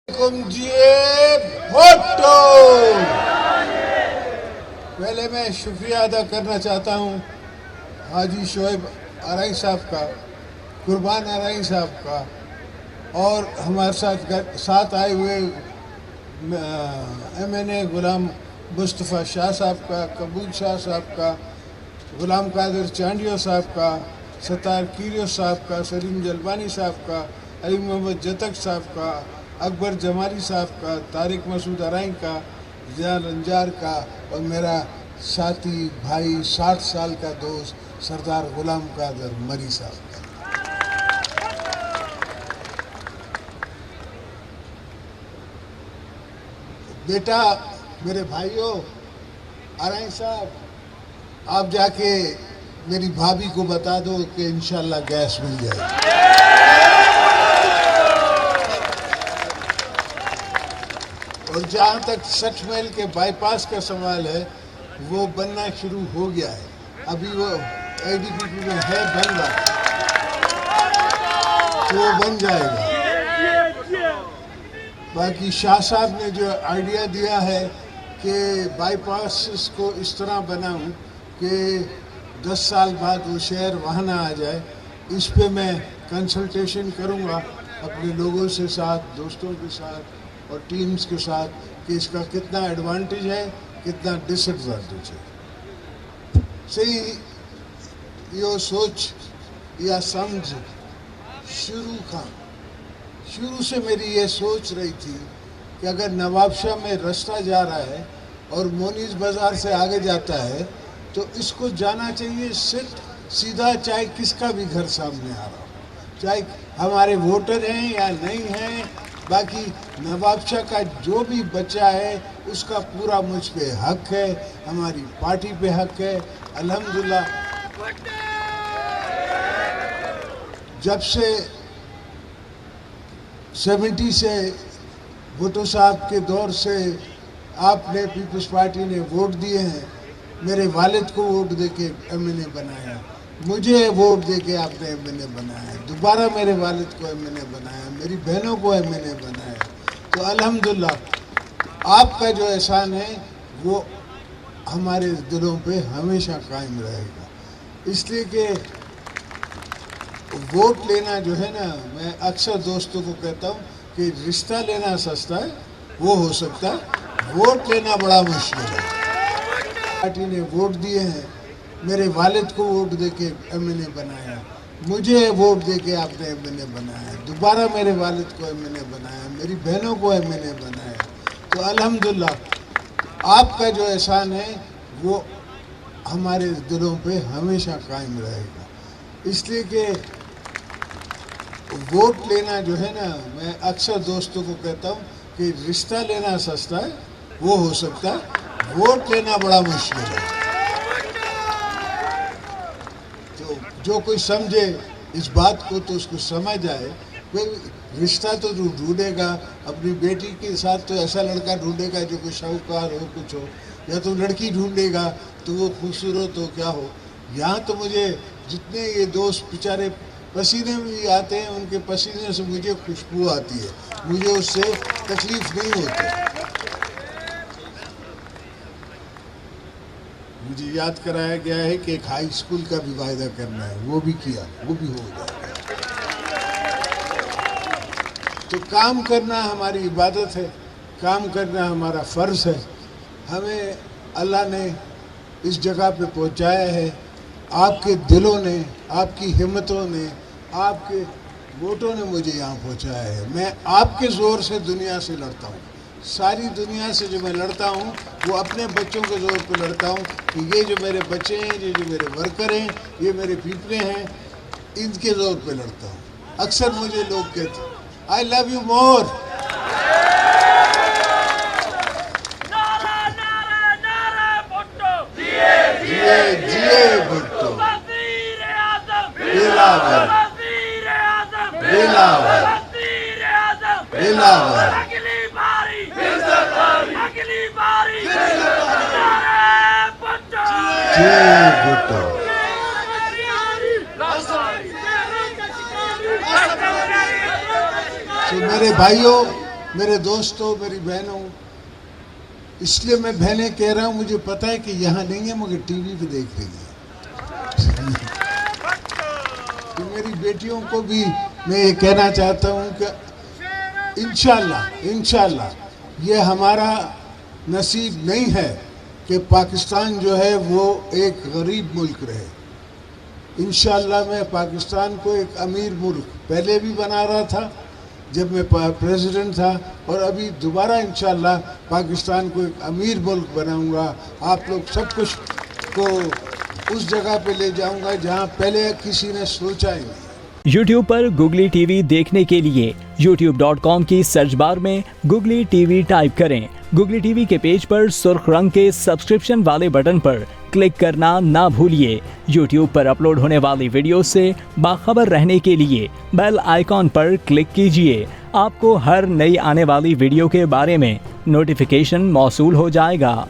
भुट्टो। पहले मैं शुक्रिया अदा करना चाहता हूँ हाजी शोएब आरई साहब का, कुर्बान आरई साहब का, और हमारे साथ आए हुए MNA गुलाम मुस्तफ़ा शाह साहब का, कबूल शाह साहब का, गुलाम कादिर चांडियो साहब का, सत्तार कीरियो साहब का, सलीम जलबानी साहब का, अली मोहम्मद जतक साहब का, अकबर जमाली साहब का, तारिक मसूद आरई का, जिया रंजार का, और मेरा साथी भाई 60 साल का दोस्त सरदार गुलाम कादिर मरी साहब का। बेटा, मेरे भाइयों, आरई साहब, आप जाके मेरी भाभी को बता दो कि इंशाल्लाह गैस मिल जाएगी। और जहाँ तक 60 मील के बाईपास का सवाल है, वो बनना शुरू हो गया है। अभी वो ADPP में है, बन रहा है, तो वो बन जाएगा। बाकी शाह साहब ने जो आइडिया दिया है कि बाईपास को इस तरह बनाऊं कि 10 साल बाद वो शहर वहाँ ना आ जाए, इस पे मैं कंसल्टेशन करूँगा अपने लोगों से साथ, दोस्तों के साथ और टीम्स के साथ कि इसका कितना एडवांटेज है, कितना डिसएडवांटेज है। सही यो सोच या समझ शुरू से मेरी ये सोच रही थी कि अगर नवाबशाह में रास्ता जा रहा है और मोनीस बाज़ार से आगे जाता है तो इसको जाना चाहिए सीधा, चाहे किसका भी घर सामने आ रहा हो, चाहे हमारे वोटर हैं या नहीं हैं। बाकी नवाबशाह का जो भी बच्चा है उसका पूरा मुझ पे हक है, हमारी पार्टी पे हक है। अल्हम्दुलिल्लाह, जब से 70 से भुट्टो साहब के दौर से आपने पीपल्स पार्टी ने वोट दिए हैं, मेरे वालिद को वोट देके MNA बनाया, मुझे वोट देके आपने MNA बनाया, दोबारा मेरे वालिद को MNA बनाया, मेरी बहनों को MNA बनाया। तो अल्हम्दुलिल्लाह आपका जो एहसान है वो हमारे दिलों पे हमेशा कायम रहेगा। इसलिए कि वोट लेना जो है ना, मैं अक्सर दोस्तों को कहता हूँ कि रिश्ता लेना सस्ता है, वो हो सकता है, वोट लेना बड़ा मुश्किल है। पार्टी ने वोट दिए हैं, मेरे वालिद को वोट देके MNA बनाया, मुझे वोट देके आपने MNA बनाया, दोबारा मेरे वालिद को MNA बनाया, मेरी बहनों को MNA बनाया। तो अल्हम्दुलिल्लाह आपका जो एहसान है वो हमारे दिलों पे हमेशा कायम रहेगा। इसलिए कि वोट लेना जो है ना, मैं अक्सर दोस्तों को कहता हूँ कि रिश्ता लेना सस्ता है, वो हो सकता है, वोट लेना बड़ा मुश्किल है। तो जो कोई समझे इस बात को तो उसको समझ आए। कोई रिश्ता तो ढूंढेगा, अपनी बेटी के साथ तो ऐसा लड़का ढूंढेगा जो कोई शाहूकार हो, कुछ हो, या तो लड़की ढूंढेगा तो वो खूबसूरत हो, क्या हो। यहाँ तो मुझे जितने ये दोस्त बेचारे पसीने भी आते हैं, उनके पसीने से मुझे खुशबू आती है, मुझे उससे तकलीफ नहीं होती। मुझे याद कराया गया है कि एक हाई स्कूल का भी वायदा करना है, वो भी किया, वो भी हो गया। तो काम करना हमारी इबादत है, काम करना हमारा फ़र्ज़ है। हमें अल्लाह ने इस जगह पे पहुंचाया है, आपके दिलों ने, आपकी हिम्मतों ने, आपके वोटों ने मुझे यहाँ पहुंचाया है। मैं आपके ज़ोर से दुनिया से लड़ता हूँ, सारी दुनिया से जो मैं लड़ता हूँ वो अपने बच्चों के ज़ोर पे लड़ता हूँ कि ये जो मेरे बच्चे हैं, ये जो मेरे वर्कर हैं, ये मेरे पीपले हैं, इनके ज़ोर पे लड़ता हूँ। अक्सर मुझे लोग कहते हैं आई लव यू मोर। जिए भुट्टो, दिलावर, भुट्टो। तो मेरे भाइयों, میرے دوستوں، میری بہنوں، اس لیے میں بہنیں کہہ رہا ہوں، مجھے پتہ ہے کہ یہاں نہیں ہے مگر ٹی وی پہ دیکھ رہی ہیں. کہ میری بیٹیوں کو بھی میں یہ کہنا چاہتا ہوں کہ انشاءاللہ یہ ہمارا نصیب نہیں ہے کہ پاکستان جو ہے وہ ایک غریب ملک رہے. انشاءاللہ میں پاکستان کو ایک امیر ملک پہلے بھی بنا رہا تھا جب میں پریزیڈنٹ تھا، اور ابھی دوبارہ انشاءاللہ پاکستان کو ایک امیر ملک بناؤں گا. آپ لوگ سب کچھ کو اس جگہ پہ لے جاؤں گا جہاں پہلے کسی نے سوچا ہی نہیں. YouTube پر گوگلی ٹی وی دیکھنے کے لیے youtube.com کی سرچ بار میں گوگلی ٹی وی ٹائپ کریں. گوگلی ٹی وی کے پیج پر سرخ رنگ کے سبسکرپشن والے بٹن پر کلک کرنا نہ بھولیے. YouTube پر اپلوڈ ہونے والی ویڈیو سے باخبر رہنے کے لیے بیل آئیکن پر کلک کیجیے. آپ کو ہر نئی آنے والی ویڈیو کے بارے میں نوٹیفیکیشن موصول ہو جائے گا.